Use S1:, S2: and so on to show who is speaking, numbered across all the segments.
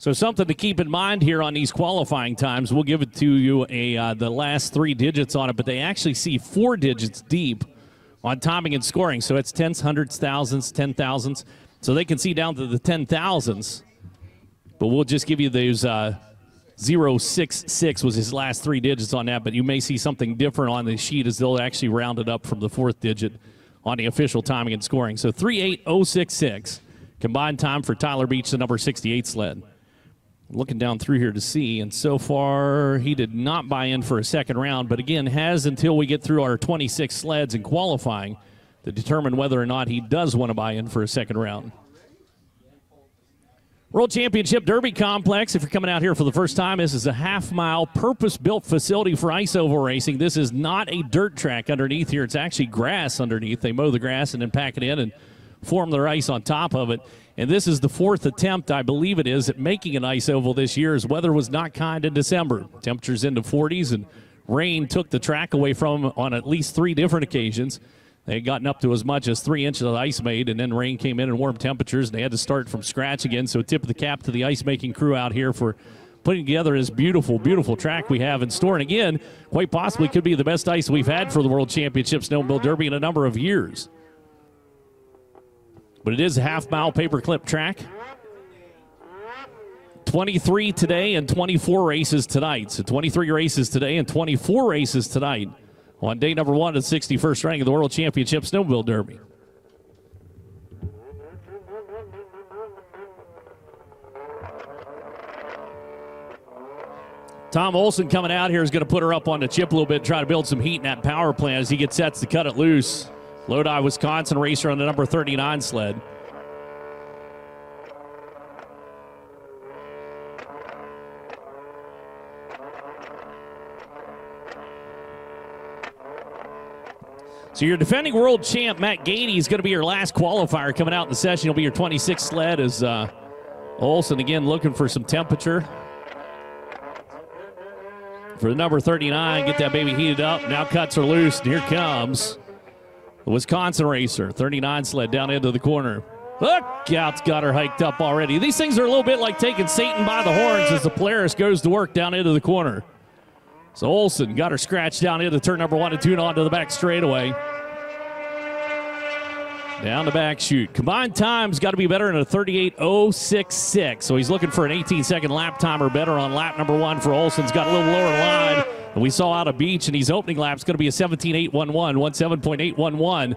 S1: So something to keep in mind here on these qualifying times. We'll give it to you the last 3 digits on it, but they actually see 4 digits deep on timing and scoring. So it's tens, hundreds, thousands, 10,000s. So they can see down to the 10,000s. But we'll just give you those 066 was his last 3 digits on that. But you may see something different on the sheet as they'll actually round it up from the 4th digit on the official timing and scoring. So 38066, combined time for Tyler Beach, the number 68 sled. Looking down through here to see, and so far he did not buy in for a second round, but again has until we get through our 26 sleds in qualifying to determine whether or not he does want to buy in for a second round. World Championship Derby Complex, if you're coming out here for the first time, this is a half-mile purpose-built facility for ice oval racing. This is not a dirt track underneath here. It's actually grass underneath. They mow the grass and then pack it in and form their ice on top of it. And this is the 4th attempt, I believe it is, at making an ice oval this year, as weather was not kind in December. Temperatures into 40s, and rain took the track away from them on at least 3 different occasions. They had gotten up to as much as 3 inches of ice made, and then rain came in and warm temperatures, and they had to start from scratch again. So tip of the cap to the ice-making crew out here for putting together this beautiful, beautiful track we have in store. And again, quite possibly could be the best ice we've had for the World Championship Snowmobile Derby in a number of years. But it is a half-mile paperclip track. 23 today and 24 races tonight. So 23 races today and 24 races tonight on day number 1 of the 61st running of the World Championship Snowmobile Derby. Tom Olson coming out here is going to put her up on the chip a little bit, try to build some heat in that power plant as he gets sets to cut it loose. Lodi, Wisconsin racer on the number 39 sled. So your defending world champ, Matt Gainey, is going to be your last qualifier coming out in the session. He'll be your 26th sled as Olson again looking for some temperature. For the number 39, get that baby heated up. Now cuts are loose, and here comes the Wisconsin racer, 39 sled down into the corner. Look out's got her hiked up already. These things are a little bit like taking Satan by the horns as the Polaris goes to work down into the corner. So Olson got her scratched down into turn number 1 and 2 and onto the back straightaway. Down the back chute. Combined time's got to be better than a 38.066. So he's looking for an 18-second lap time or better on lap number 1 for Olson's got a little lower line. And we saw out of Beach, and he's opening lap's going to be a 17.811, 17.811.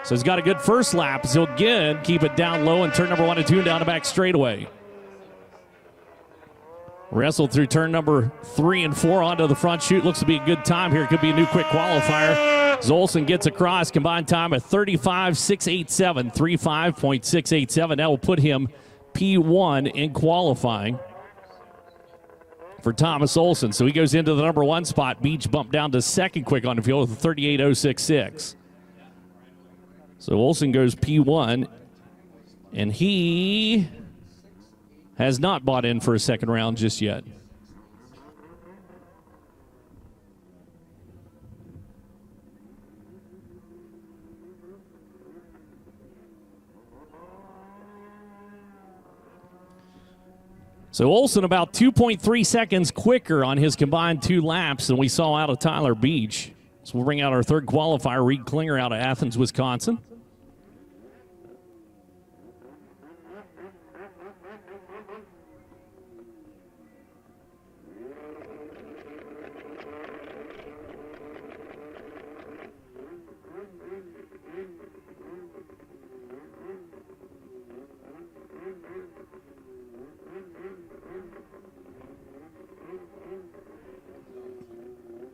S1: So he's got a good first lap. So he'll again keep it down low in turn number 1 and 2 and down the back straightaway. Wrestled through turn number 3 and 4 onto the front chute. Looks to be a good time here. Could be a new quick qualifier. Zolson gets across. Combined time at 35.687. 35.687. That will put him P1 in qualifying for Thomas Olson. So he goes into the number 1 spot. Beach bumped down to second quick on the field with a 38.066. So Olson goes P1, and he has not bought in for a second round just yet. So Olson about 2.3 seconds quicker on his combined 2 laps than we saw out of Tyler Beach. So we'll bring out our third qualifier, Reed Klinger out of Athens, Wisconsin.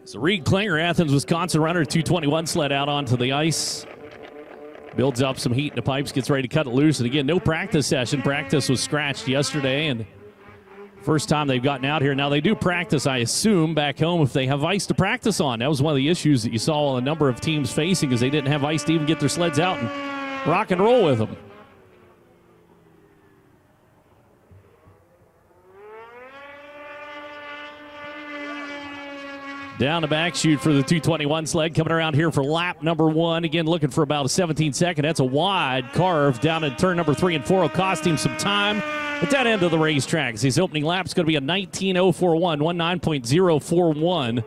S1: So Reed Klinger, Athens, Wisconsin runner, 221 sled out onto the ice. Builds up some heat in the pipes, gets ready to cut it loose. And again, no practice session. Practice was scratched yesterday, and first time they've gotten out here. Now they do practice, I assume, back home if they have ice to practice on. That was one of the issues that you saw a number of teams facing, is they didn't have ice to even get their sleds out and rock and roll with them. Down the back chute for the 221 sled, coming around here for lap number 1. Again, looking for about a 17-second. That's a wide carve down in turn number 3 and 4. Will cost him some time. At that end of the racetrack, his opening lap is going to be a 19.041, 19.041.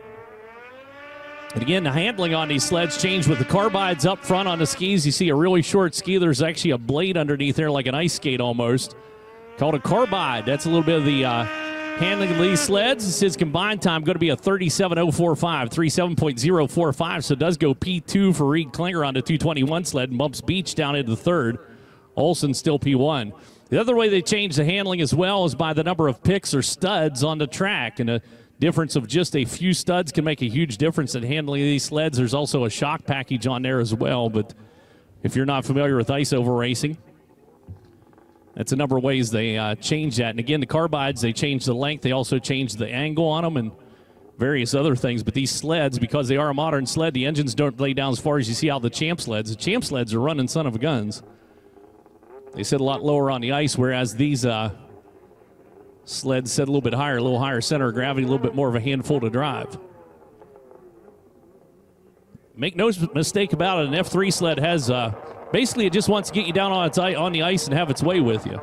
S1: And again, the handling on these sleds changed with the carbides up front on the skis. You see a really short ski. There's actually a blade underneath there like an ice skate almost, called a carbide. That's a little bit of the handling of these sleds. His combined time going to be a 37.045, 37.045. So it does go P2 for Reed Klinger on the 221 sled and bumps Beach down into third. Olsen still P1. The other way they change the handling as well is by the number of picks or studs on the track. And a difference of just a few studs can make a huge difference in handling these sleds. There's also a shock package on there as well. But if you're not familiar with ice oval racing, that's a number of ways they change that. And again, the carbides, they change the length. They also change the angle on them and various other things. But these sleds, because they are a modern sled, the engines don't lay down as far as you see out the Champ sleds. The Champ sleds are running son of guns. They sit a lot lower on the ice, whereas these sleds sit a little higher center of gravity, a little bit more of a handful to drive. Make no mistake about it, an F3 sled has basically it just wants to get you down on the ice and have its way with you.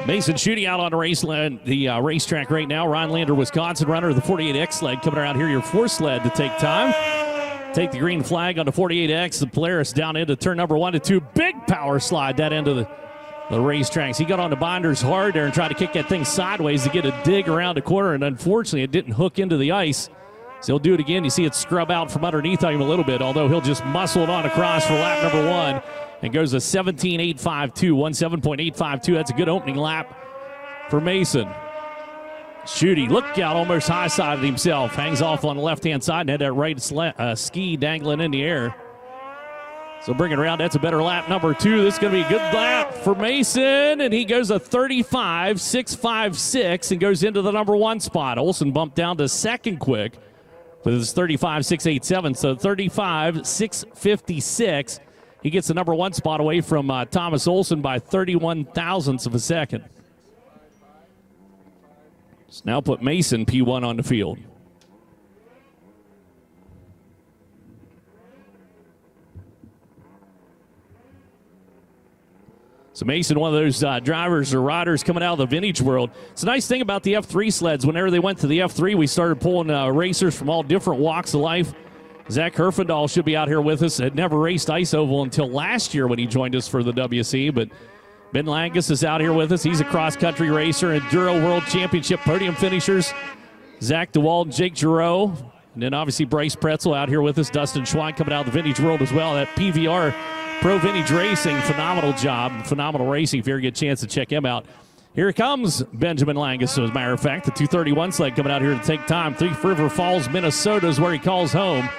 S1: Mason shooting out on the racetrack right now. Ron Lander, Wisconsin runner, the 48X sled coming around here, your fourth sled to take time. Take the green flag on the 48X. The Polaris down into turn number 1 to 2. Big power slide that end of the racetracks. He got on the binders hard there and tried to kick that thing sideways to get a dig around the corner, and unfortunately it didn't hook into the ice. So he'll do it again. You see it scrub out from underneath him a little bit, although he'll just muscle it on across for lap number 1. And goes a 17.852, 17.852. That's a good opening lap for Mason. Shooty, look out, almost high-sided himself. Hangs off on the left-hand side and had that right ski dangling in the air. So bring it around. That's a better lap number 2. This is going to be a good lap for Mason. And he goes a 35.656 and goes into the number 1 spot. Olsen bumped down to second quick with his 35.687. So 35.656. He gets the number 1 spot away from Thomas Olsen by 31 thousandths of a second. Let's now put Mason P1 on the field. So Mason, one of those drivers or riders coming out of the vintage world. It's a nice thing about the F3 sleds. Whenever they went to the F3, we started pulling racers from all different walks of life. Zach Herfindahl should be out here with us. Had never raced ice oval until last year when he joined us for the WC, but Ben Langus is out here with us. He's a cross-country racer, Enduro World Championship podium finishers. Zach DeWald and Jake Giroux. And then obviously Bryce Pretzel out here with us. Dustin Schwein coming out of the vintage world as well. That PVR Pro Vintage Racing, phenomenal job, phenomenal racing. If you ever get a chance to check him out. Here comes Benjamin Langus, as a matter of fact. The 231 sled coming out here to take time. Thief River Falls, Minnesota is where he calls home.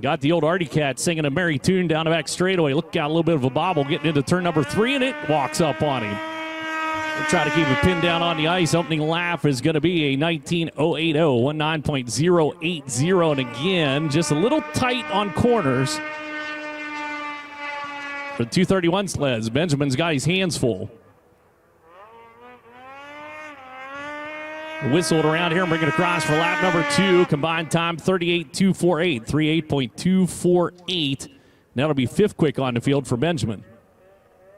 S1: Got the old Artie Cat singing a merry tune down the back straightaway. Look, got a little bit of a bobble getting into turn number 3, and it walks up on him. We'll try to keep it pinned down on the ice. Opening lap is going to be a 19.080, 19.080. And again, just a little tight on corners for the 231 sleds. Benjamin's got his hands full. Whistled around here and bring it across for lap number 2. Combined time 38.248, 38.248. That'll be 5th quick on the field for Benjamin.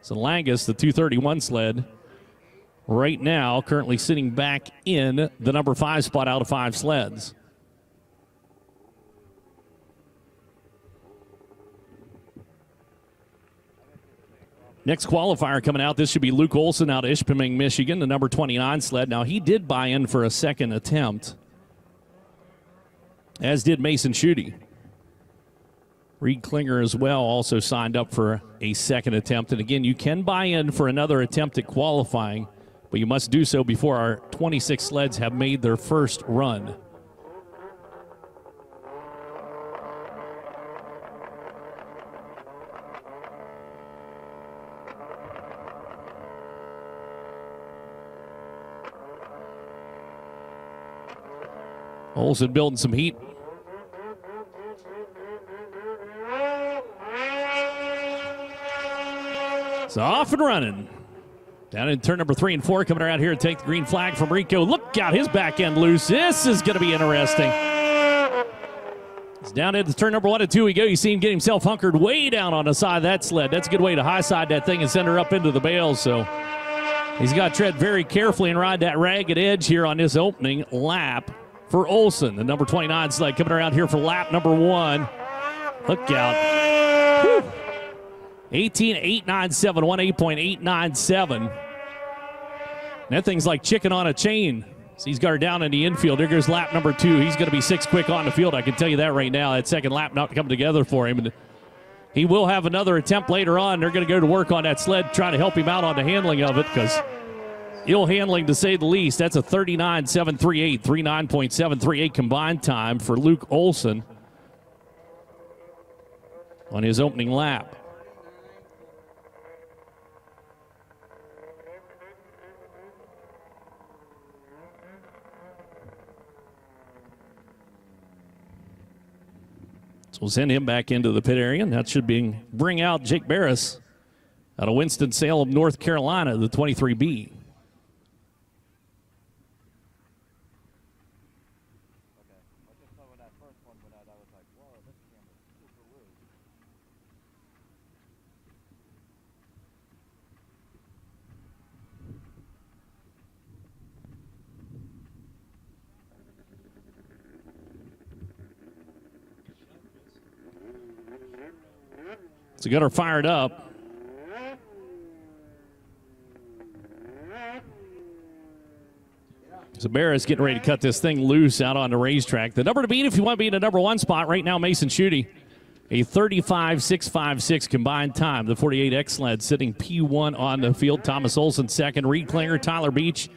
S1: So Langus, the 231 sled, right now currently sitting back in the number 5 spot out of 5 sleds. Next qualifier coming out, this should be Luke Olson out of Ishpeming, Michigan, the number 29 sled. Now, he did buy in for a second attempt, as did Mason Shooty. Reed Klinger as well also signed up for a second attempt. And again, you can buy in for another attempt at qualifying, but you must do so before our 26 sleds have made their first run. Olsen building some heat. So off and running. Down in turn number 3 and 4, coming around here to take the green flag from Rico. Look out, his back end loose. This is going to be interesting. It's down into turn number 1 and 2 we go. You see him get himself hunkered way down on the side of that sled. That's a good way to high side that thing and send her up into the bales. So he's got to tread very carefully and ride that ragged edge here on this opening lap for Olson. The number 29 sled coming around here for lap number 1. Look out. 18.897, 18.897. That thing's like chicken on a chain. So he's got her down in the infield. There goes lap number 2. He's going to be 6 quick on the field. I can tell you that right now. That second lap not coming together for him. And he will have another attempt later on. They're going to go to work on that sled, try to help him out on the handling of it, because ill handling to say the least. That's a 39.738, 39.738 combined time for Luke Olson on his opening lap. So we'll send him back into the pit area, and that should bring out Jake Barris out of Winston-Salem, North Carolina, the 23B. So got her fired up. So Barris getting ready to cut this thing loose out on the racetrack. The number to beat if you want to be in the number 1 spot right now, Mason Schutte, a 35.656 combined time. The 48X sled sitting P1 on the field. Thomas Olson second. Reed Klinger, Tyler Beach,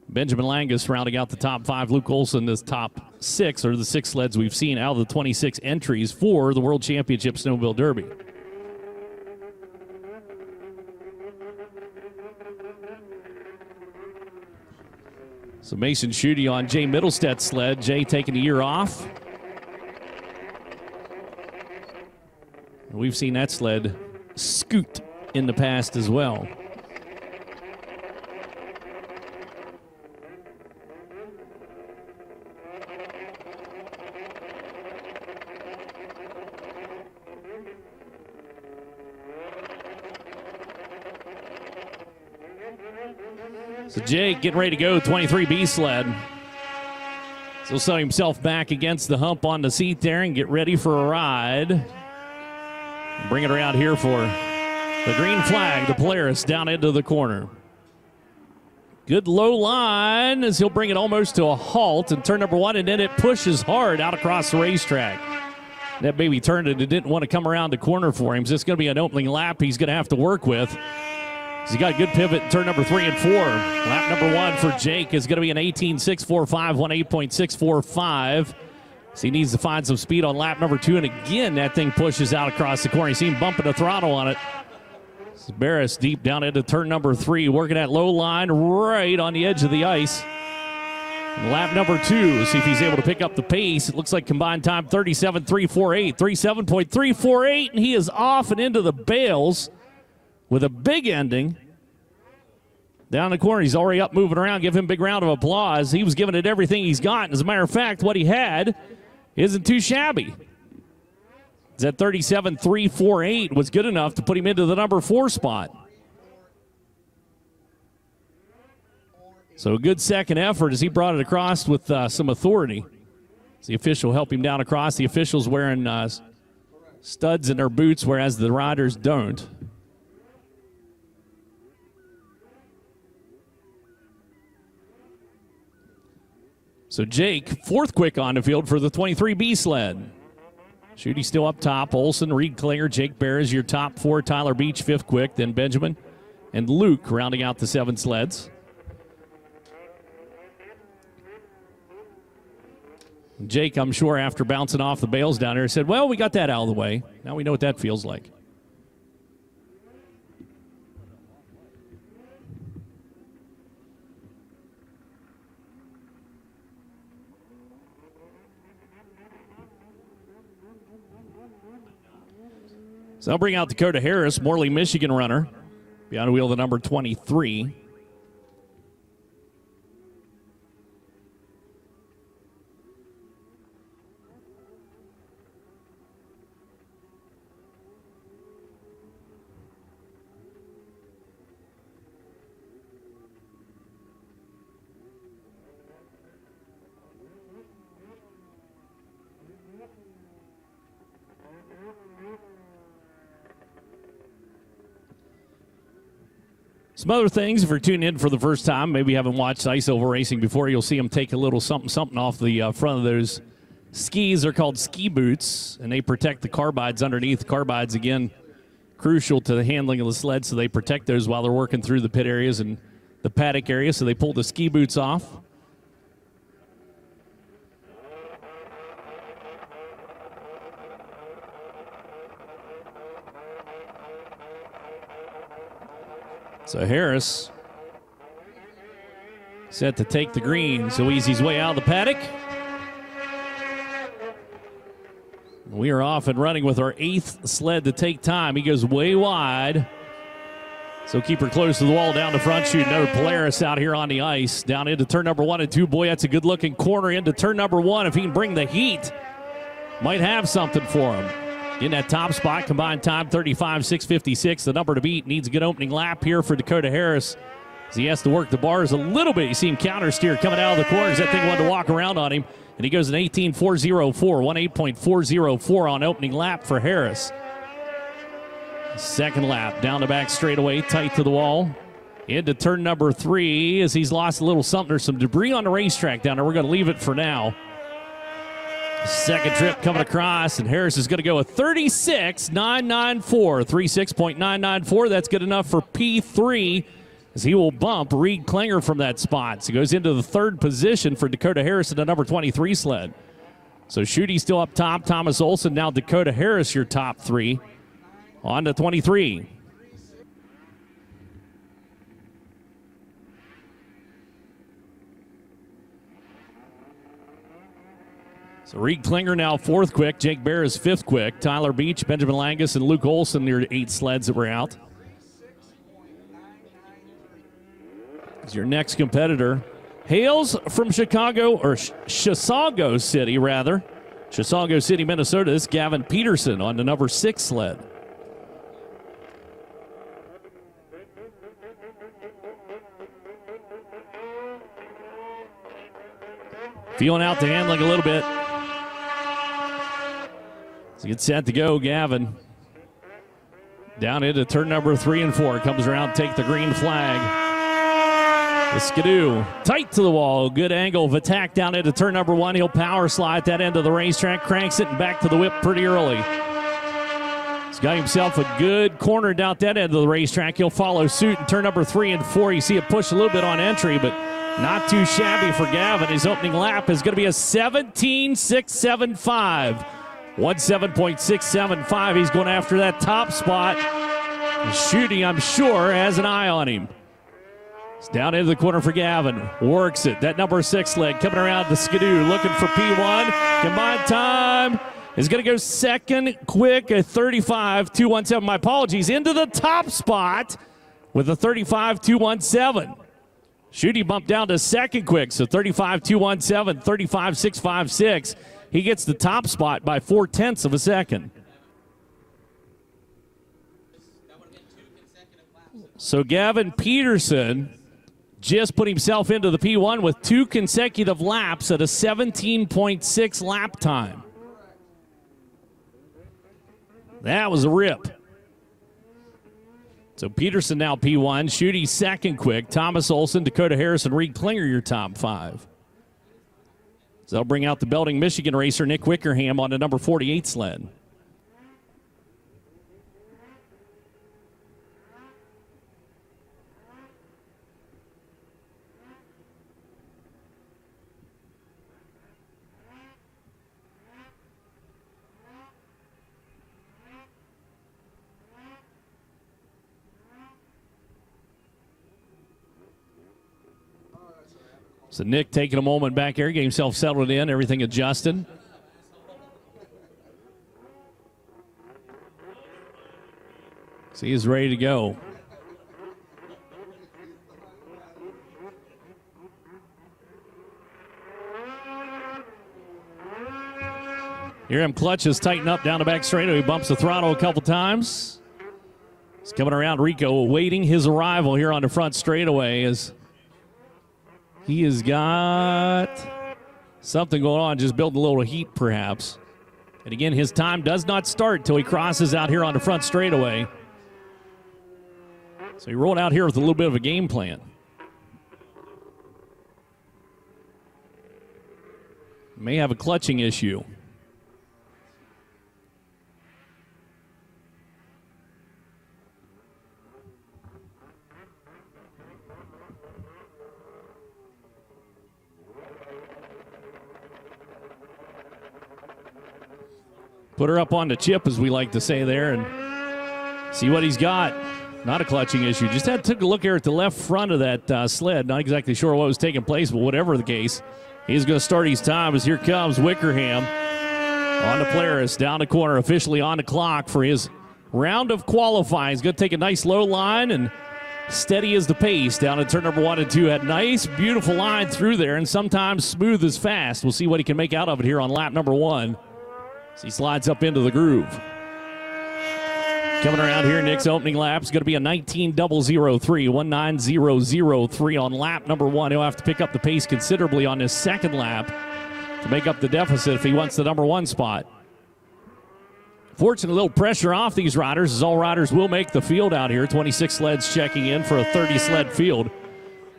S1: Benjamin Langus rounding out the top 5. Luke Olson is top 6, or the 6 sleds we've seen out of the 26 entries for the World Championship Snowmobile Derby. So Mason Schutte on Jay Middlested's sled. Jay taking a year off. We've seen that sled scoot in the past as well. So Jake getting ready to go, 23B sled. So he'll set himself back against the hump on the seat there and get ready for a ride. Bring it around here for the green flag, the Polaris down into the corner. Good low line as he'll bring it almost to a halt in turn number 1, and then it pushes hard out across the racetrack. That baby turned it. It didn't want to come around the corner for him. So it's going to be an opening lap he's going to have to work with. He's got a good pivot in turn number 3 and 4. Lap number 1 for Jake is going to be an 18.645, 18.645. So he needs to find some speed on lap number 2. And again, that thing pushes out across the corner. You see him bumping the throttle on it. Barris deep down into turn number 3, working that low line right on the edge of the ice. And lap number 2, see if he's able to pick up the pace. It looks like combined time 37.348, 37.348, and he is off and into the bales with a big ending. Down the corner, he's already up moving around. Give him a big round of applause. He was giving it everything he's got. As a matter of fact, what he had isn't too shabby. That 37.348 was good enough to put him into the number 4 spot. So a good second effort as he brought it across with some authority. As the official helped him down across. The officials wearing studs in their boots, whereas the riders don't. So Jake, 4th quick on the field for the 23B sled. Schutte still up top. Olson, Reed Klinger, Jake Barris, your top 4. Tyler Beach, 5th quick. Then Benjamin and Luke rounding out the 7 sleds. Jake, I'm sure, after bouncing off the bales down there, said, well, we got that out of the way. Now we know what that feels like. So I'll bring out Dakota Harris, Morley, Michigan runner. Behind the wheel, the number 23. Some other things, if you're tuning in for the first time, maybe you haven't watched ice oval racing before, you'll see them take a little something off the front of those skis. They're called ski boots, and they protect the carbides underneath. Carbides, again, crucial to the handling of the sled, so they protect those while they're working through the pit areas and the paddock area, so they pull the ski boots off. So Harris set to take the green. So easy his way out of the paddock. We are off and running with our 8th sled to take time. He goes way wide. So keep her close to the wall down the front chute. Another Polaris out here on the ice. Down into turn number 1 and 2. Boy, that's a good-looking corner into turn number 1. If he can bring the heat, might have something for him. In that top spot, combined time 35.656. The number to beat. Needs a good opening lap here for Dakota Harris, as he has to work the bars a little bit. You see him counter steer coming out of the corners. That thing wanted to walk around on him, and he goes an 18.404, 18.404 on opening lap for Harris. Second lap, down the back straightaway, tight to the wall. Into turn number 3 as he's lost a little something. There's some debris on the racetrack down there. We're going to leave it for now. Second trip coming across, and Harris is going to go a 36.994, 36.994. That's good enough for P3, as he will bump Reed Klinger from that spot. So he goes into the 3rd position for Dakota Harris in the number 23 sled. So Schutte still up top, Thomas Olson, now Dakota Harris, your top 3. On to 23. So Reed Klinger now 4th quick. Jake Bear is 5th quick. Tyler Beach, Benjamin Langus, and Luke Olson are 8 sleds that were out. As your next competitor hails from Chicago, or Chisago City, rather. Chisago City, Minnesota. This is Gavin Peterson on the number 6 sled. Feeling out the handling a little bit. So get set to go, Gavin. Down into turn number 3 and 4. Comes around, take the green flag. The Skidoo tight to the wall. Good angle of attack down into turn number 1. He'll power slide that end of the racetrack. Cranks it and back to the whip pretty early. He's got himself a good corner down that end of the racetrack. He'll follow suit in turn number 3 and 4. You see it push a little bit on entry, but not too shabby for Gavin. His opening lap is going to be a 17.675. 17.675. He's going after that top spot. Schutte, I'm sure, has an eye on him. It's down into the corner for Gavin. Works it. That number 6 sled coming around the Skidoo, looking for P1. Combined time is going to go 2nd quick at 35.217. My apologies. Into the top spot with a 35.217. Schutte bumped down to 2nd quick, so 35.217, 35.656. He gets the top spot by 0.4 of a second. So Gavin Peterson just put himself into the P1 with 2 consecutive laps at a 17.6 lap time. That was a rip. So Peterson now P1, Schutte 2nd quick, Thomas Olson, Dakota Harris, and Reed Klinger your top 5. So they'll bring out the Belding, Michigan racer Nick Wickerham on the number 48 sled. So Nick taking a moment back here, getting himself settled in, everything adjusted. So he is ready to go. Here him clutches, tighten up down the back straightaway. He bumps the throttle a couple times. He's coming around Rico, awaiting his arrival here on the front straightaway as he has got something going on, just building a little heat perhaps. And again, his time does not start until he crosses out here on the front straightaway. So he rolled out here with a little bit of a game plan. May have a clutching issue. Put her up on the chip, as we like to say there, and see what he's got. Not a clutching issue. Just took a look here at the left front of that sled. Not exactly sure what was taking place, but whatever the case, he's going to start his time as here comes Wickerham on the Polaris, down the corner, officially on the clock for his round of qualifying. He's going to take a nice low line and steady as the pace down at turn number 1 and 2. Had nice, beautiful line through there, and sometimes smooth as fast. We'll see what he can make out of it here on lap number 1. As he slides up into the groove. Coming around here, Nick's opening lap is going to be a 19.003 on lap number 1. He'll have to pick up the pace considerably on his second lap to make up the deficit if he wants the number 1 spot. Fortunately, a little pressure off these riders, as all riders will make the field out here. 26 sleds checking in for a 30-sled field.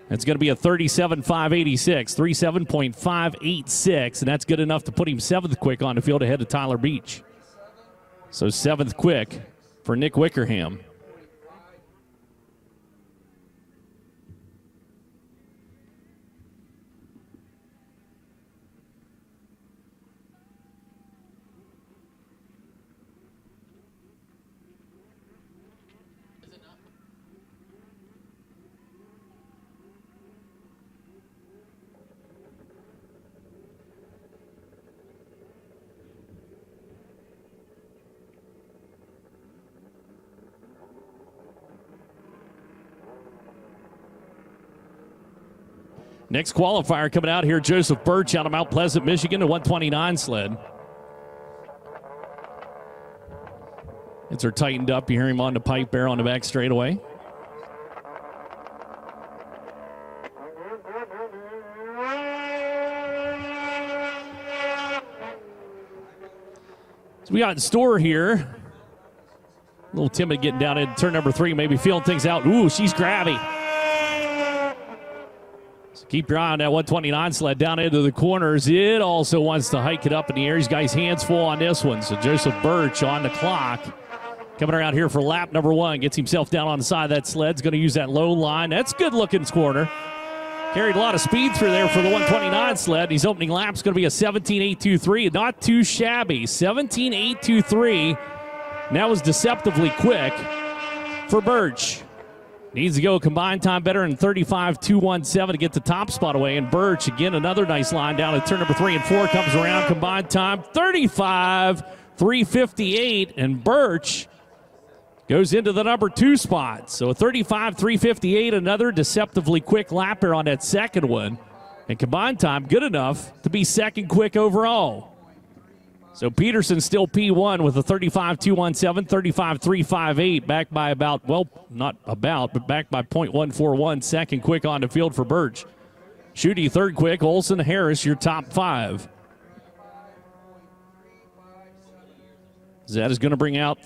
S1: It's going to be a 37.586, 37.586, and that's good enough to put him 7th quick on the field ahead of Tyler Beach. So 7th quick for Nick Wickerham. Next qualifier coming out here, Joseph Birch out of Mount Pleasant, Michigan, a 129 sled. It's are tightened up. You hear him on the pipe there on the back straightaway. So we got in store here. A little timid getting down in turn number 3, maybe feeling things out. Ooh, she's grabby. Keep your eye on that 129 sled down into the corners. It also wants to hike it up in the air. He's got his hands full on this one. So Joseph Birch on the clock. Coming around here for lap number 1. Gets himself down on the side of that sled. He's going to use that low line. That's good looking corner. Carried a lot of speed through there for the 129 sled. His opening lap's going to be a 17.823. Not too shabby. 17.823. And that was deceptively quick for Birch. Needs to go combined time better in 35.217 to get the top spot away. And Birch, again, another nice line down at turn number 3 and 4. Comes around, combined time 35.358. And Birch goes into the number 2 spot. So a 35.358, another deceptively quick lap here on that second one. And combined time good enough to be second quick overall. So Peterson still P1 with a 35.217, 35.358, back by about, well, not about, but back by .141, second quick on the field for Birch. Schutte third quick, Olson, Harris, your top 5. That is going to bring out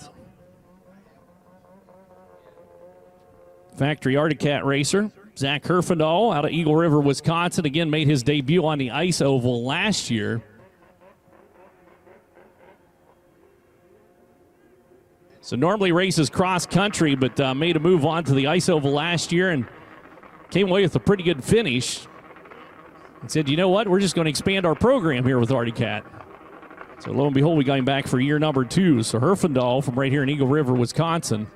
S1: factory Arctic Cat racer, Zach Herfindahl out of Eagle River, Wisconsin. Again, made his debut on the ice oval last year. So normally races cross country, but made a move on to the ice oval last year and came away with a pretty good finish. And said, you know what, we're just going to expand our program here with Arctic Cat. So lo and behold, we got him back for year number 2. So Herfindahl from right here in Eagle River, Wisconsin,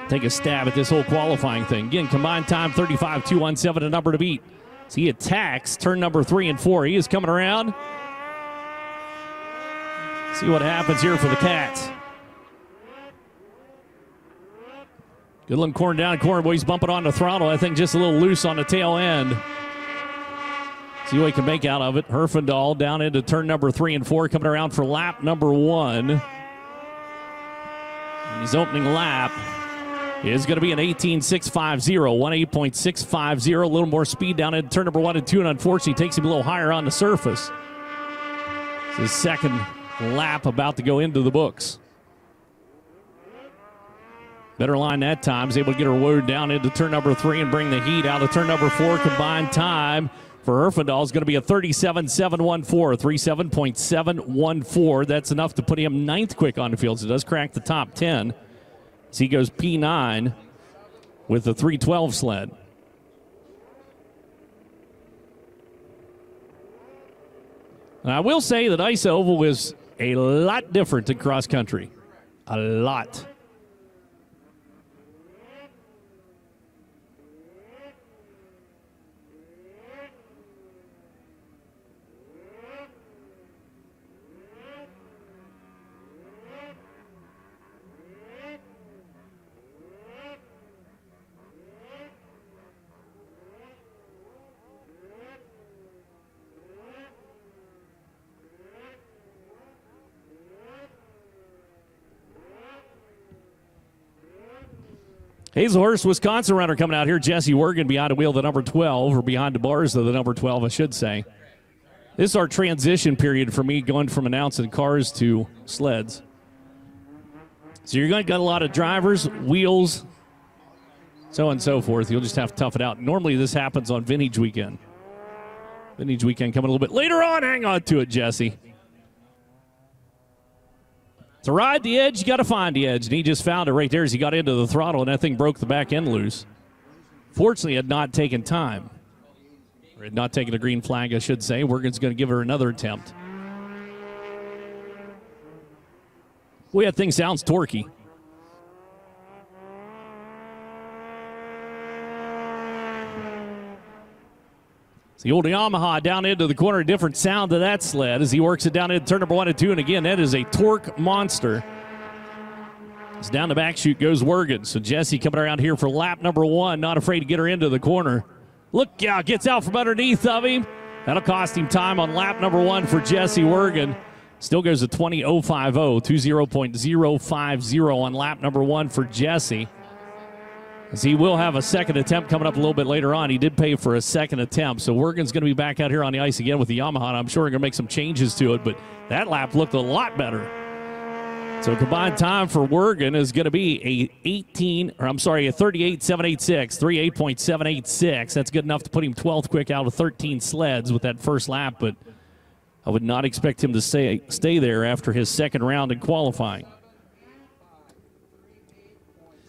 S1: take a stab at this whole qualifying thing. Again, combined time 35.217, a number to beat. So he attacks turn number 3 and 4. He is coming around. See what happens here for the Cats. Good looking corner down corner, boy. He's bumping on the throttle. I think just a little loose on the tail end. See what he can make out of it. Herfindahl down into turn number 3 and 4, coming around for lap number 1. And his opening lap is going to be an 18.650, 18.650. A little more speed down into turn number 1 and 2, and unfortunately takes him a little higher on the surface. It's his second lap about to go into the books. Better line that time. Is able to get her word down into turn number 3 and bring the heat out of turn number 4. Combined time for Herfindahl is going to be a 37.714, 37.714. That's enough to put him 9th quick on the field. So it does crack the top 10. So he goes P9 with the 312 sled. And I will say that Ice Oval is a lot different than cross country. A lot. Hazelhurst, Wisconsin runner coming out here. Jesse Wergen behind the wheel, the number 12, or behind the bars of the number 12, I should say. This is our transition period for me going from announcing cars to sleds. So you're going to get a lot of drivers, wheels, so on and so forth. You'll just have to tough it out. Normally this happens on Vintage Weekend. Vintage Weekend coming a little bit later on. Hang on to it, Jesse. To ride the edge, you got to find the edge. And he just found it right there as he got into the throttle, and that thing broke the back end loose. Fortunately, it had not taken time. Or had not taken a green flag, I should say. Wergen's going to give her another attempt. Boy, that thing sounds torquey. The old Yamaha down into the corner, a different sound to that sled as he works it down into turn number 1 and 2. And again, that is a torque monster. It's down the back chute goes Wergen. So Jesse coming around here for lap number 1, not afraid to get her into the corner. Look out, gets out from underneath of him. That'll cost him time on lap number 1 for Jesse Wergen. Still goes to 20.050, 20.050 on lap number 1 for Jesse. As he will have a second attempt coming up a little bit later on. He did pay for a second attempt. So Wergen's going to be back out here on the ice again with the Yamaha. And I'm sure we're going to make some changes to it, but that lap looked a lot better. So combined time for Wergen is going to be a 38.786, 38.786. That's good enough to put him 12th quick out of 13 sleds with that first lap, but I would not expect him to stay there after his second round in qualifying.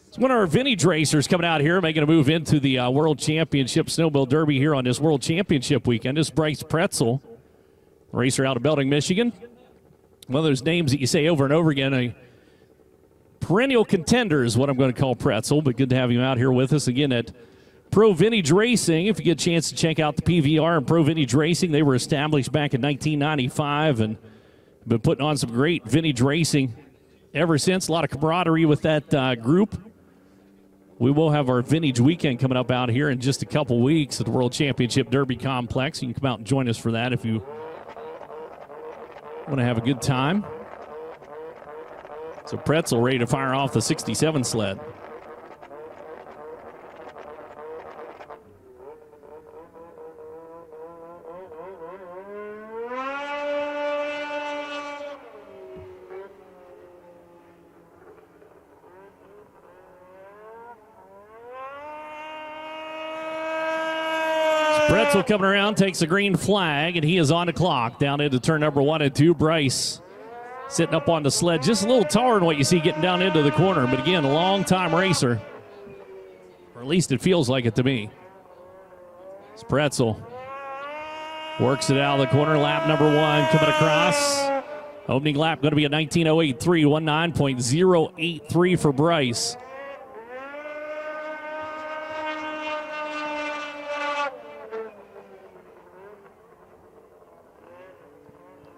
S1: It's one of our vintage racers coming out here, making a move into the World Championship Snowmobile Derby here on this World Championship weekend. This is Bryce Pretzel, racer out of Belding, Michigan. One of those names that you say over and over again, a perennial contender is what I'm going to call Pretzel, but good to have him out here with us again at Pro Vintage Racing. If you get a chance to check out the PVR and Pro Vintage Racing, they were established back in 1995 and been putting on some great vintage racing ever since. A lot of camaraderie with that group. We will have our Vintage Weekend coming up out here in just a couple weeks at the World Championship Derby Complex. You can come out and join us for that if you want to have a good time. So Pretzel ready to fire off the 67 sled. Pretzel coming around, takes a green flag, and he is on the clock down into turn number 1 and 2. Bryce sitting up on the sled, just a little taller than what you see getting down into the corner. But again, a long-time racer, or at least it feels like it to me. It's Pretzel. Works it out of the corner, lap number 1 coming across. Opening lap going to be a 19.083, 19.083 for Bryce.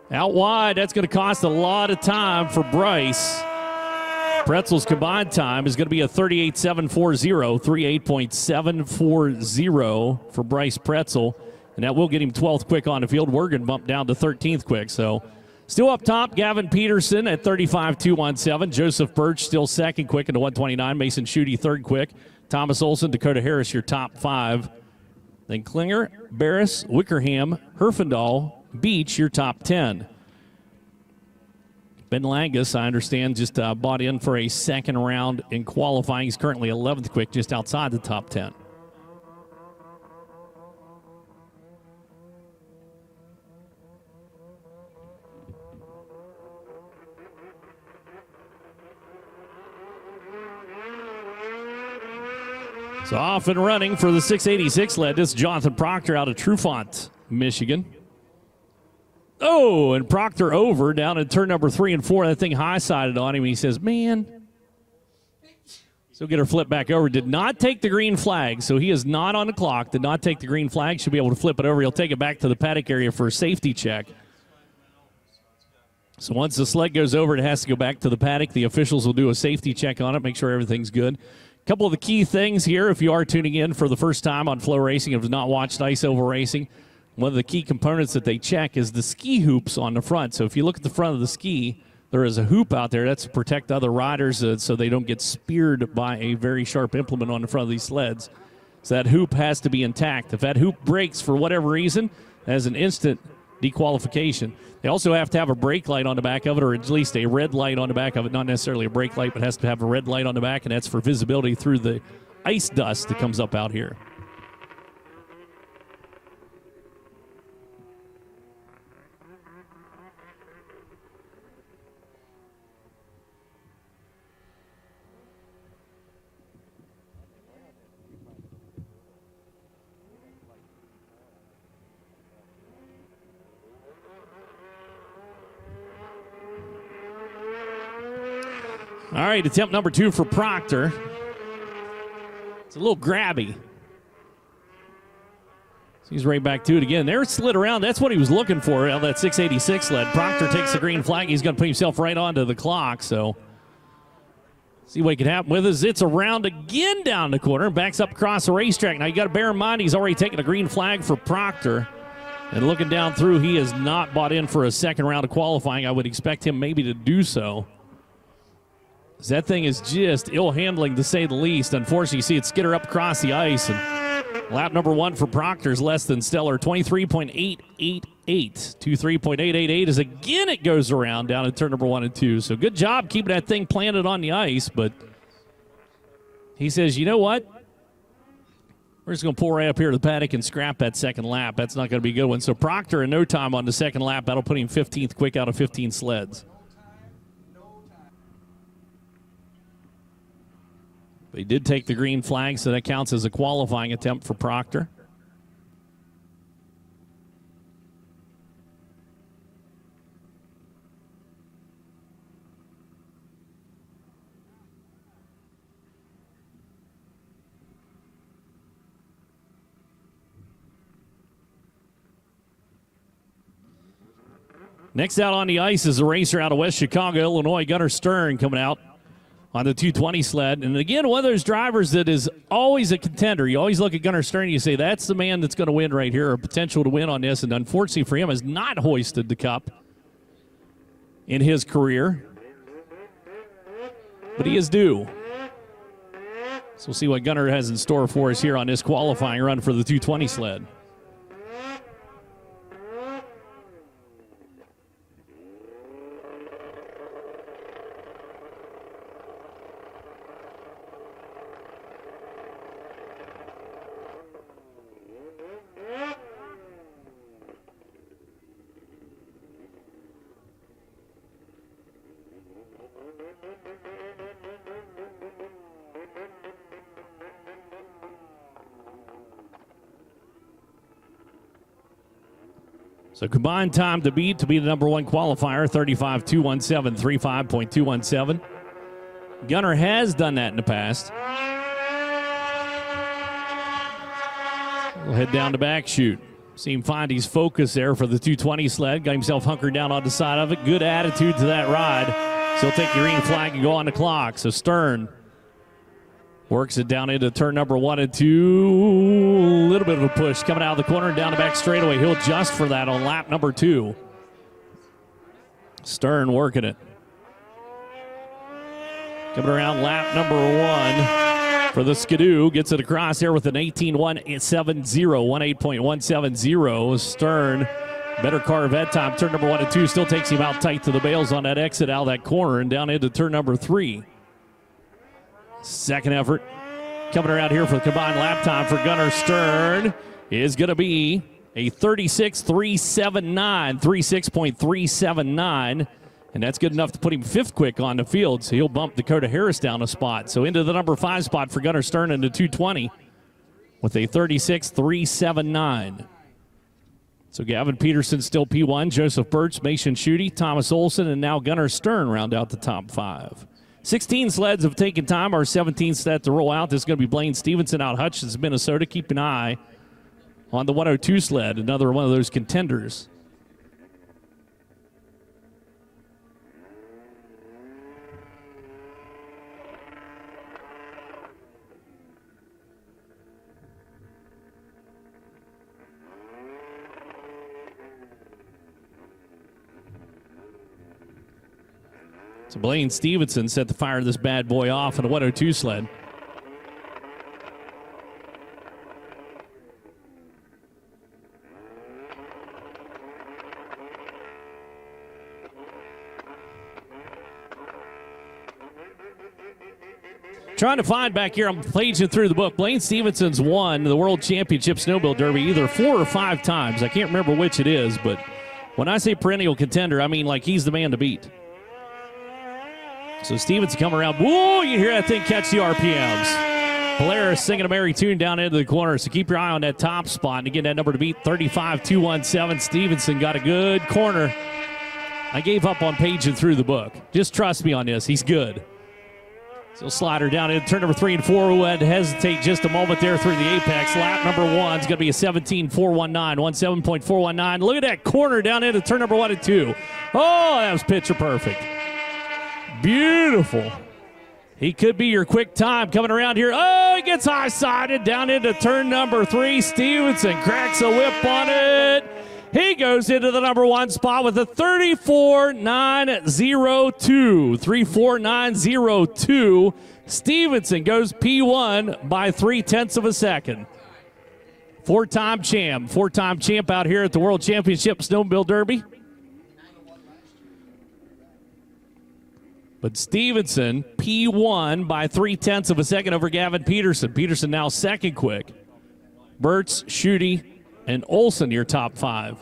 S1: Out wide, that's going to cost a lot of time for Bryce. Pretzel's combined time is going to be a 38.740, 38.740 for Bryce Pretzel. and that will get him 12th quick on the field. Wergen bumped down to 13th quick. So still up top, Gavin Peterson at 35.217. Joseph Birch still second quick into 129. Mason Schutte third quick. Thomas Olson, Dakota Harris, your top 5. Then Klinger, Barris, Wickerham, Herfindahl, Beach, your top 10. Ben Langus, I understand, just bought in for a second round in qualifying. He's currently 11th quick, just outside the top 10. So off and running for the 686 lead. This is Jonathan Proctor out of Trufant, Michigan. Oh, and Proctor over down in turn number 3 and 4. That thing high-sided on him, and he says, man. So get her flip back over. Did not take the green flag, so he is not on the clock. Did not take the green flag. Should be able to flip it over. He'll take it back to the paddock area for a safety check. So once the sled goes over, it has to go back to the paddock. The officials will do a safety check on it, make sure everything's good. A couple of the key things here, if you are tuning in for the first time on FloRacing, if you've not watched Ice Oval Racing, one of the key components that they check is the ski hoops on the front. So if you look at the front of the ski, there is a hoop out there. That's to protect other riders so they don't get speared by a very sharp implement on the front of these sleds. So that hoop has to be intact. If that hoop breaks for whatever reason, that is an instant disqualification. They also have to have a brake light on the back of it, or at least a red light on the back of it. Not necessarily a brake light, but has to have a red light on the back, and that's for visibility through the ice dust that comes up out here. All right, attempt number 2 for Proctor. It's a little grabby. So he's right back to it again. There it slid around. That's what he was looking for out that 686 lead. Proctor takes the green flag. He's going to put himself right onto the clock. So see what can happen with us. It's around again down the corner and backs up across the racetrack. Now you got to bear in mind he's already taken a green flag for Proctor. And looking down through, he has not bought in for a second round of qualifying. I would expect him maybe to do so. That thing is just ill handling, to say the least. Unfortunately, you see it skitter up across the ice. And lap number 1 for Proctor is less than stellar, 23.888. 23.888 is again it goes around down at turn number 1 and 2. So good job keeping that thing planted on the ice. But he says, you know what? We're just going to pull right up here to the paddock and scrap that second lap. That's not going to be a good one. So Proctor in no time on the second lap. That'll put him 15th quick out of 15 sleds. They did take the green flag, so that counts as a qualifying attempt for Proctor. Next out on the ice is a racer out of West Chicago, Illinois, Gunnar Stern, coming out on the 220 sled. And again, one of those drivers that is always a contender. You always look at Gunnar Stern and you say, that's the man that's going to win right here, or potential to win on this. And unfortunately for him, has not hoisted the cup in his career. But he is due. So we'll see what Gunnar has in store for us here on this qualifying run for the 220 sled. So combined time to beat the number 1 qualifier, 35.217, 35.217. Gunnar has done that in the past. We'll head down to back shoot. See him find his focus there for the 220 sled. Got himself hunkered down on the side of it. Good attitude to that ride. So he'll take the green flag and go on the clock. So Stern Works it down into turn number 1 and 2. A little bit of a push coming out of the corner and down the back straightaway. He'll adjust for that on lap number 2. Stern working it. Coming around lap number 1 for the Skidoo. Gets it across there with an 18.170, 18.170. Stern, better Corvette time. Turn number 1 and 2 still takes him out tight to the bales on that exit out of that corner and down into turn number 3. Second effort coming around here for the combined lap time for Gunnar Stern is going to be a 36.379, 36.379. And that's good enough to put him 5th quick on the field, so he'll bump Dakota Harris down a spot. So into the number 5 spot for Gunnar Stern into 220 with a 36.379. So Gavin Peterson still P1, Joseph Birch, Mason Schutte, Thomas Olson, and now Gunnar Stern round out the top 5. 16 sleds have taken time. Our 17th set to roll out. This is going to be Blaine Stevenson out Hutchins, Minnesota. Keep an eye on the 102 sled, another one of those contenders. So Blaine Stevenson set to fire this bad boy off in a 102 sled. Trying to find back here, I'm paging through the book. Blaine Stevenson's won the World Championship Snowmobile Derby either 4 or 5 times. I can't remember which it is, but when I say perennial contender, I mean like he's the man to beat. So Stevenson coming around. Whoa, you hear that thing catch the RPMs. Polaris singing a merry tune down into the corner, so keep your eye on that top spot. And again, that number to beat, 35.217. Stevenson got a good corner. I gave up on paging through the book. Just trust me on this. He's good. So slider down in turn number 3 and 4. Who had to hesitate just a moment there through the apex. Lap number 1 is going to be a 17.419, 17.419. Look at that corner down into turn number 1 and 2. Oh, that was picture perfect. Beautiful. He could be your quick time coming around here. Oh, he gets high-sided down into turn number 3. Stevenson cracks a whip on it. He goes into the number 1 spot with a 34.902. 34.902. Stevenson goes P1 by 0.3 of a second. Four-time champ out here at the World Championship Snowmobile Derby. But Stevenson, P1 by 0.3 of a second over Gavin Peterson. Peterson now 2nd quick. Burtz, Schutte, and Olson your top 5.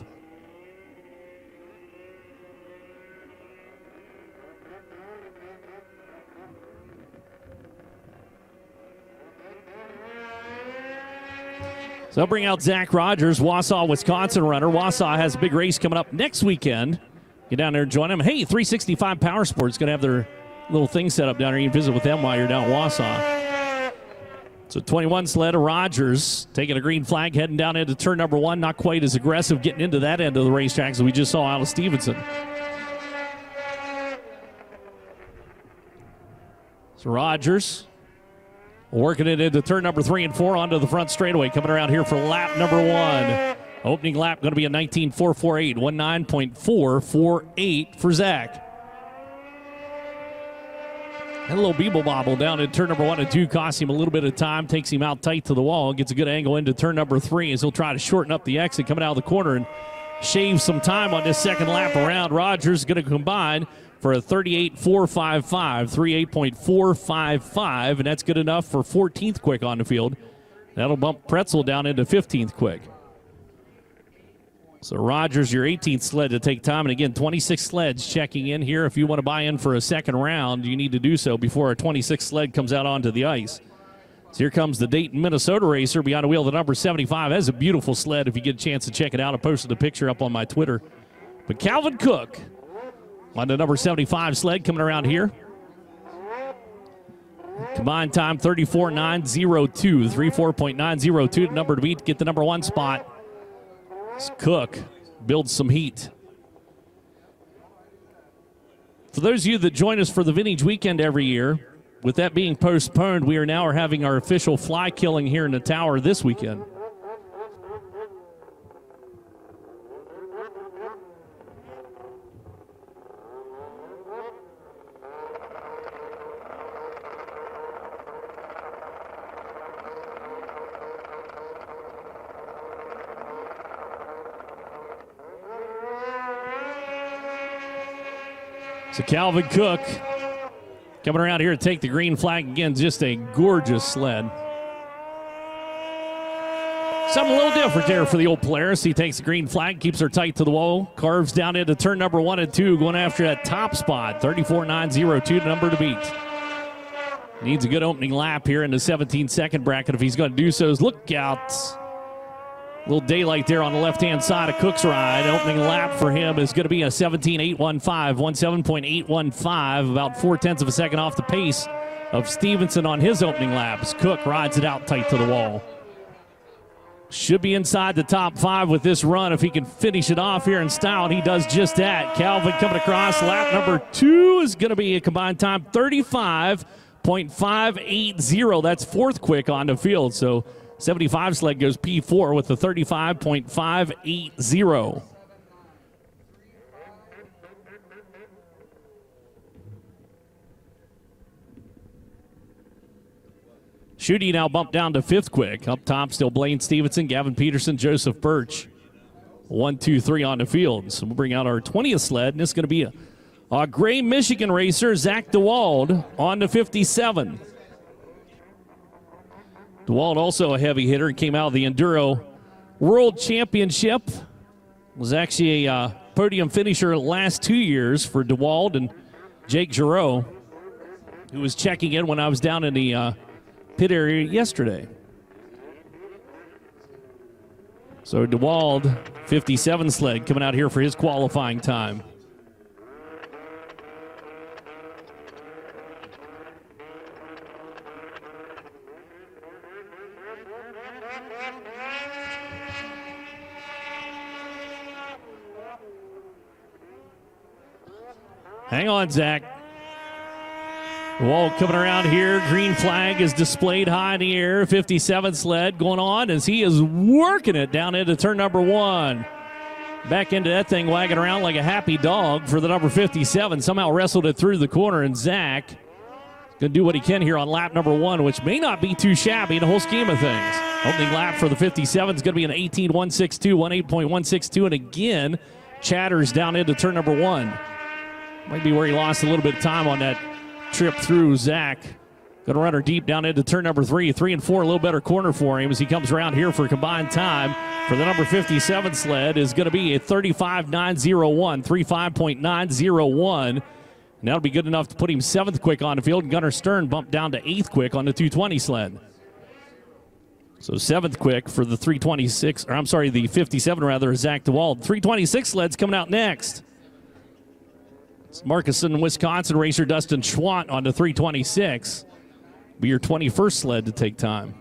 S1: So they'll bring out Zach Rogers, Wausau, Wisconsin runner. Wausau has a big race coming up next weekend. Get down there and join them. Hey, 365 Power Sports going to have their little thing set up down there. You can visit with them while you're down at Wausau. So 21 sled of Rogers taking a green flag, heading down into turn number 1. Not quite as aggressive getting into that end of the racetrack as we just saw out of Stevenson. So Rogers working it into turn number 3 and 4 onto the front straightaway. Coming around here for lap number 1. Opening lap going to be a 19.448, 19.448 for Zach. And a little beeble bobble down in turn number 1 and 2 costs him a little bit of time, takes him out tight to the wall, gets a good angle into turn number 3 as he'll try to shorten up the exit coming out of the corner and shave some time on this second lap around. Rogers is going to combine for a 38.455, 38.455, and that's good enough for 14th quick on the field. That'll bump Pretzel down into 15th quick. So Rogers, your 18th sled to take time. And again, 26 sleds checking in here. If you want to buy in for a second round, you need to do so before our 26th sled comes out onto the ice. So here comes the Dayton, Minnesota racer behind the wheel, the number 75. That's a beautiful sled if you get a chance to check it out. I posted a picture up on my Twitter. But Calvin Cook on the number 75 sled coming around here. Combined time 34.902, 34.902, the number to beat, get the number 1 spot. Cook builds some heat. For those of you that join us for the Vintage Weekend every year, with that being postponed, we are now having our official fly killing here in the tower this weekend. So Calvin Cook coming around here to take the green flag again. Just a gorgeous sled. Something a little different there for the old Polaris. He takes the green flag, keeps her tight to the wall, carves down into turn number 1 and 2, going after that top spot. 34.902, the number to beat. Needs a good opening lap here in the 17-second bracket if he's going to do so. Look out. A little daylight there on the left-hand side of Cook's ride. Opening lap for him is going to be a 17.815, 17.815, about 0.4 of a second off the pace of Stevenson on his opening laps. Cook rides it out tight to the wall. Should be inside the top 5 with this run if he can finish it off here in style, and he does just that. Calvin coming across. Lap number 2 is going to be a combined time 35.580. That's 4th quick on the field, so 75 sled goes P4 with the 35.580. Shooty now bumped down to 5th quick. Up top still Blaine Stevenson, Gavin Peterson, Joseph Birch. 1, 2, 3 on the field. So we'll bring out our 20th sled, and it's going to be a gray Michigan racer, Zach DeWald, on to 57. DeWald also a heavy hitter. He came out of the Enduro World Championship. Was actually a podium finisher the last 2 years for DeWald and Jake Giroux, who was checking in when I was down in the pit area yesterday. So DeWald, 57 sled, coming out here for his qualifying time. Hang on, Zach. Wall coming around here. Green flag is displayed high in the air. 57 sled going on as he is working it down into turn number 1. Back into that thing, wagging around like a happy dog for the number 57. Somehow wrestled it through the corner, and Zach going to do what he can here on lap number 1, which may not be too shabby in the whole scheme of things. Opening lap for the 57 is going to be an 18.162, 18.162, and again, chatters down into turn number 1. Might be where he lost a little bit of time on that trip through Zach. Going to run her deep down into turn number 3. 3 and 4, a little better corner for him as he comes around here for a combined time for the number 57 sled is going to be a 35.901, 35.901. And that'll be good enough to put him 7th quick on the field. And Gunnar Stern bumped down to 8th quick on the 220 sled. So 7th quick for the 326, or I'm sorry, the 57 rather, is Zach DeWald. 326 sled's coming out next. Markuson, Wisconsin racer Dustin Schwant on the 326. Be your 21st sled to take time.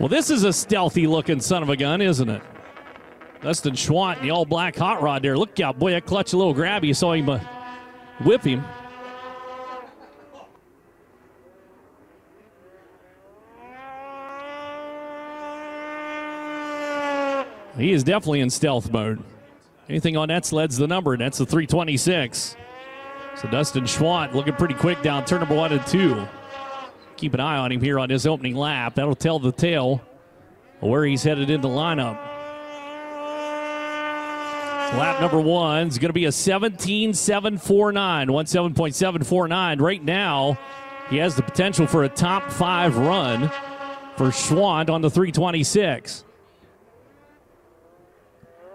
S1: Well, this is a stealthy looking son of a gun, isn't it? Dustin Schwant, the all-black hot rod there. Look out, boy, that clutch a little grabby. You saw him whip him. He is definitely in stealth mode. Anything on that sled's the number, and that's the 326. So Dustin Schwant looking pretty quick down turn number 1 and 2. Keep an eye on him here on his opening lap. That'll tell the tale of where he's headed in the lineup. Lap number 1 is going to be a 17.749, 17.749. Right now, he has the potential for a top 5 run for Schwant on the 326.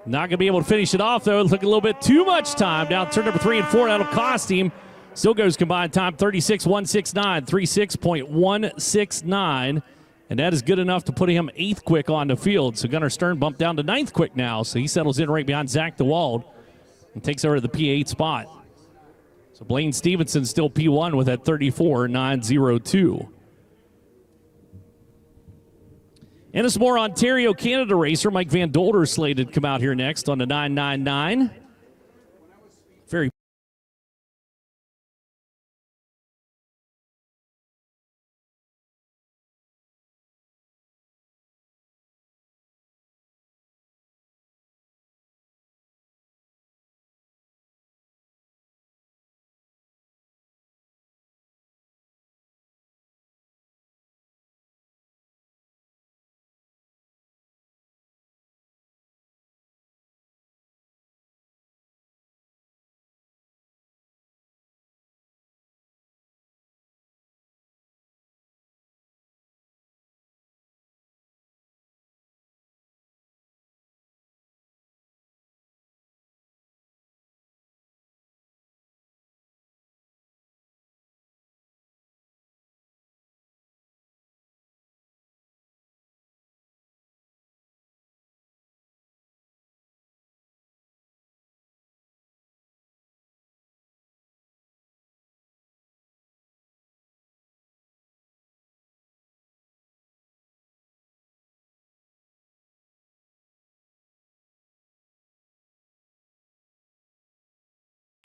S1: Not going to be able to finish it off, though. It took a little bit too much time down turn number 3 and 4. That'll cost him. Still goes combined time 36.169, 36.169. And that is good enough to put him 8th quick on the field. So Gunnar Stern bumped down to 9th quick now. So he settles in right behind Zach DeWald. and takes over the P8 spot. So Blaine Stevenson still P1 with that 34.902. Ennismore, Ontario, Canada racer Mike Van Dolder slated to come out here next on the 999. Very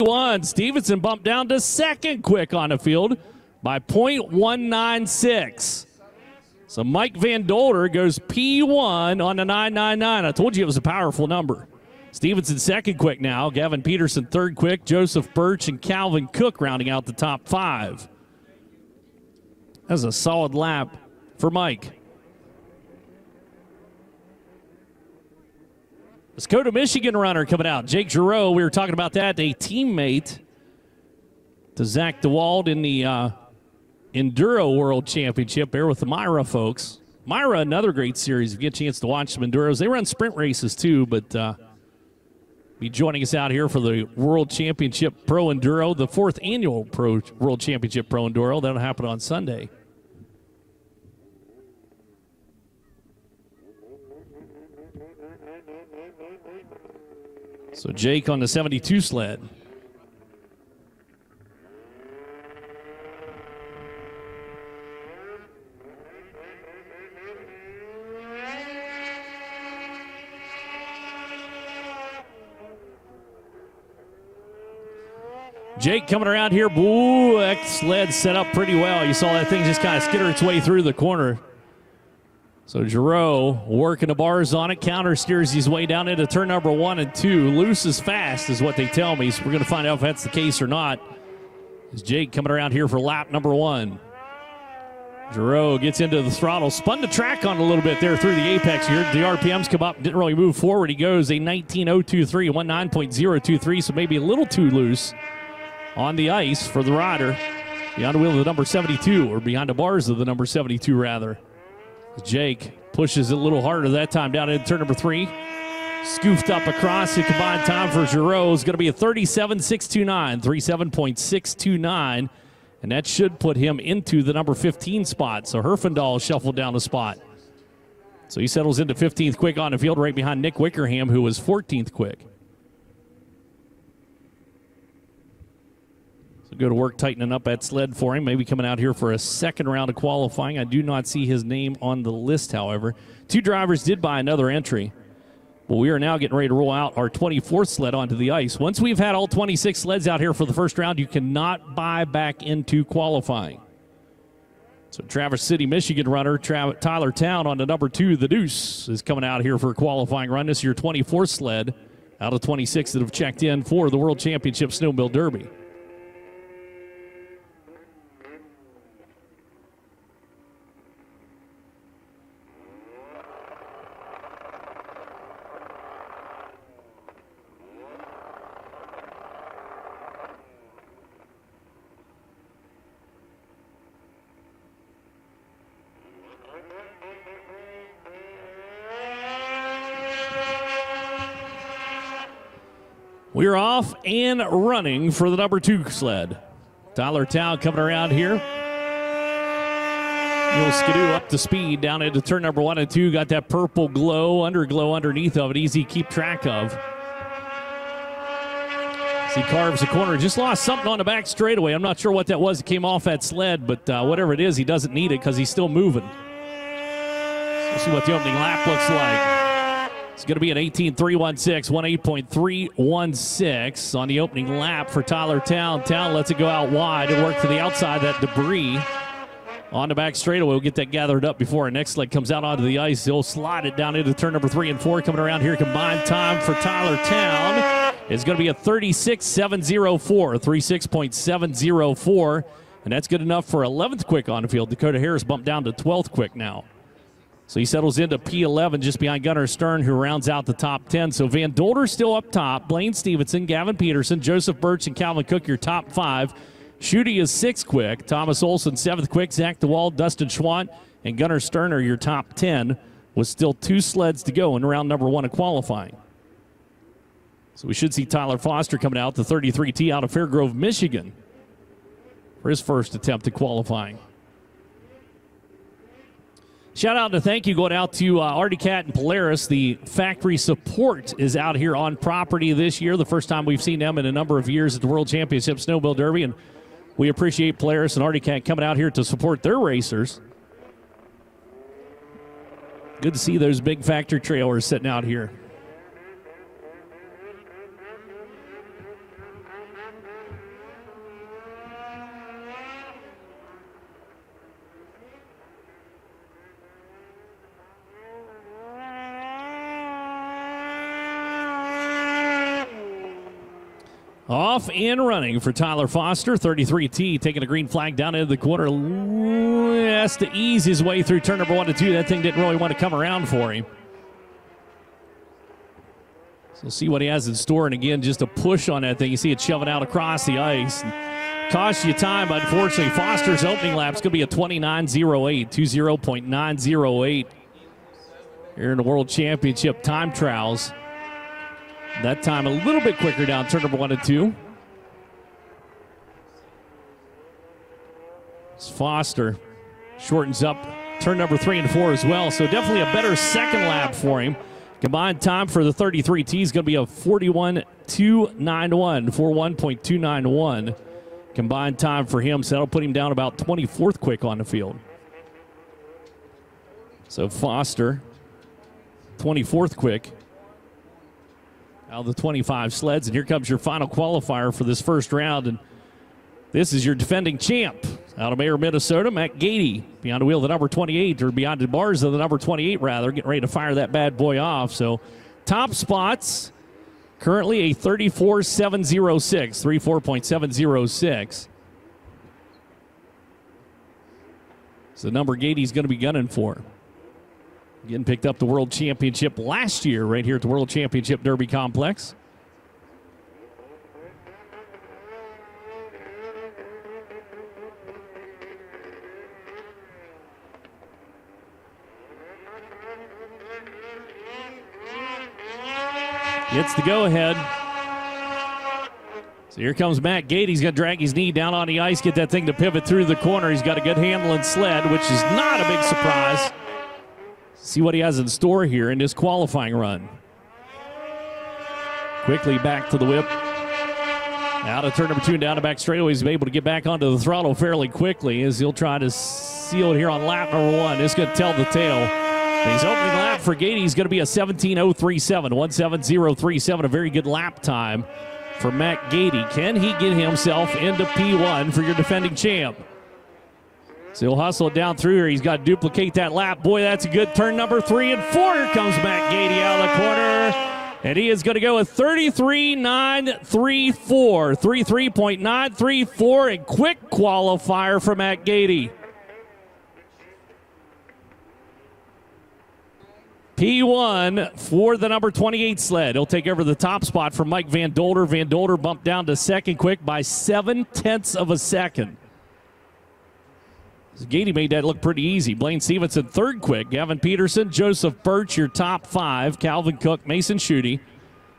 S1: one. Stevenson bumped down to second quick on the field by .196. So Mike Van Dolder goes P1 on the 999. I told you it was a powerful number. Stevenson second quick now. Gavin Peterson third quick. Joseph Birch and Calvin Cook rounding out the top 5. That's a solid lap for Mike. Dakota, Michigan runner coming out. Jake Giroux, we were talking about that, a teammate to Zach DeWald in the Enduro World Championship there with the Myra folks. Myra, another great series. If you get a chance to watch some Enduros. They run sprint races too, but be joining us out here for the World Championship Pro Enduro, the 4th annual World Championship Pro Enduro. That'll happen on Sunday. So Jake on the 72 sled. Jake coming around here. Ooh, that sled set up pretty well. You saw that thing just kind of skitter its way through the corner. So Giroux working the bars on it, counter steers his way down into turn number 1 and 2. Loose is fast is what they tell me, so we're going to find out if that's the case or not. Is Jake coming around here for lap number 1. Giroux gets into the throttle, spun the track on a little bit there through the apex here. The RPMs come up, didn't really move forward. He goes a 19.023, 19.023, so maybe a little too loose on the ice for the rider. Behind the wheel of the number 72, or behind the bars of the number 72 rather. Jake pushes it a little harder that time down into turn number 3. Scoofed up across. The combined time for Giroux is going to be a 37.629, 37.629, and that should put him into the number 15 spot. So Herfindahl shuffled down a spot. So he settles into 15th quick on the field right behind Nick Wickerham, who was 14th quick. Go to work tightening up that sled for him. Maybe coming out here for a second round of qualifying. I do not see his name on the list, however. 2 drivers did buy another entry. But we are now getting ready to roll out our 24th sled onto the ice. Once we've had all 26 sleds out here for the first round, you cannot buy back into qualifying. So Traverse City, Michigan runner Tyler Town on the number 2, the Deuce, is coming out here for a qualifying run. This is your 24th sled out of 26 that have checked in for the World Championship Snowmobile Derby. We're off and running for the number 2 sled. Tyler Town coming around here. You'll skidoo up to speed down into turn number 1 and 2. Got that purple glow, underglow underneath of it. Easy to keep track of. He carves the corner. Just lost something on the back straightaway. I'm not sure what that was. It came off that sled, but whatever it is, he doesn't need it because he's still moving. We'll see what the opening lap looks like. It's going to be an 18.316, 18.316 on the opening lap for Tyler Town. Town lets it go out wide and work to the outside. That debris on the back straightaway. We'll get that gathered up before our next leg comes out onto the ice. He'll slide it down into turn number 3 and 4. Coming around here, combined time for Tyler Town is going to be a 36.704, 36.704, and that's good enough for 11th quick on the field. Dakota Harris bumped down to 12th quick now. So he settles into P11 just behind Gunnar Stern, who rounds out the top 10. So Van Dolder still up top. Blaine Stevenson, Gavin Peterson, Joseph Birch, and Calvin Cook, your top 5. Schutte is 6th quick. Thomas Olson, 7th quick. Zach DeWald, Dustin Schwant, and Gunnar Stern are your top 10 with still 2 sleds to go in round number 1 of qualifying. So we should see Tyler Foster coming out, the 33T out of Fairgrove, Michigan, for his first attempt at qualifying. Shout out and thank you going out to Artie Cat and Polaris. The factory support is out here on property this year. The first time we've seen them in a number of years at the World Championship Snowmobile Derby. And we appreciate Polaris and Artie Cat coming out here to support their racers. Good to see those big factory trailers sitting out here. Off and running for Tyler Foster, 33T, taking a green flag down into the corner. Has to ease his way through turn number 1 and 2. That thing didn't really want to come around for him. So we'll see what he has in store. And again, just a push on that thing. You see it shoving out across the ice. And costs you time, but unfortunately, Foster's opening lap is going to be a 29.08, 20.908 here in the World Championship time trials. That time a little bit quicker down turn number 1 and 2. It's Foster shortens up turn number 3 and 4 as well. So definitely a better second lap for him. Combined time for the 33T is going to be a 41.291, 41.291 combined time for him. So that'll put him down about 24th quick on the field. So Foster, 24th quick out of the 25 sleds. And here comes your final qualifier for this first round. And this is your defending champ out of Mayer, Minnesota, Matt Gady, behind the wheel of the number 28, or behind the bars of the number 28, rather, getting ready to fire that bad boy off. So top spots, currently a 34.706, 34.706. So the number Gady's going to be gunning for. Again, picked up the World Championship last year right here at the World Championship Derby Complex. Gets the go-ahead. So here comes Matt Gate. He's going to drag his knee down on the ice, get that thing to pivot through the corner. He's got a good handling sled, which is not a big surprise. See what he has in store here in this qualifying run. Quickly back to the whip. Out of turn number 2 and down the back straightaway. He's able to get back onto the throttle fairly quickly as he'll try to seal it here on lap number 1. It's going to tell the tale. His opening lap for Gady is going to be a 17.037, 17037, a very good lap time for Matt Gady. Can he get himself into P1 for your defending champ? So he'll hustle it down through here. He's got to duplicate that lap. Boy, that's a good turn number 3 and 4. Here comes Matt Gady out of the corner. And he is going to go with 33.934, 33.934, a quick qualifier for Matt Gady. P1 for the number 28 sled. He'll take over the top spot from Mike Van Dolder. Van Dolder bumped down to second quick by 0.7 of a second. Gady made that look pretty easy. Blaine Stevenson, third quick. Gavin Peterson, Joseph Birch, your top 5. Calvin Cook, Mason Schutte,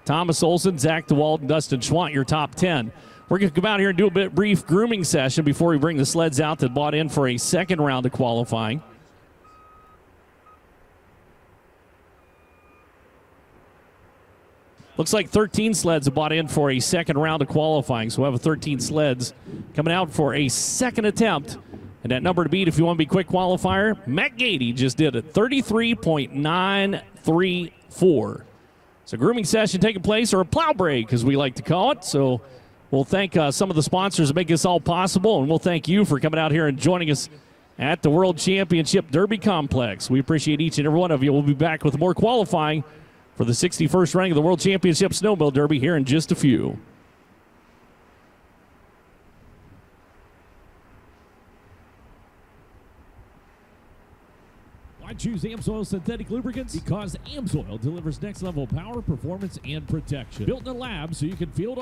S1: Thomas Olson, Zach DeWald, and Dustin Schwant, your top 10. We're going to come out here and do a brief grooming session before we bring the sleds out that bought in for a second round of qualifying. Looks like 13 sleds have bought in for a second round of qualifying. So we'll have 13 sleds coming out for a second attempt. And that number to beat if you want to be quick qualifier, Matt Gady just did it, 33.934. It's a grooming session taking place, or a plow break, as we like to call it. So we'll thank some of the sponsors that make this all possible, and we'll thank you for coming out here and joining us at the World Championship Derby Complex. We appreciate each and every one of you. We'll be back with more qualifying for the 61st running of the World Championship Snowmobile Derby here in just a few.
S2: Why choose AMSOIL synthetic lubricants? Because AMSOIL delivers next level power, performance, and protection. Built in a lab so you can field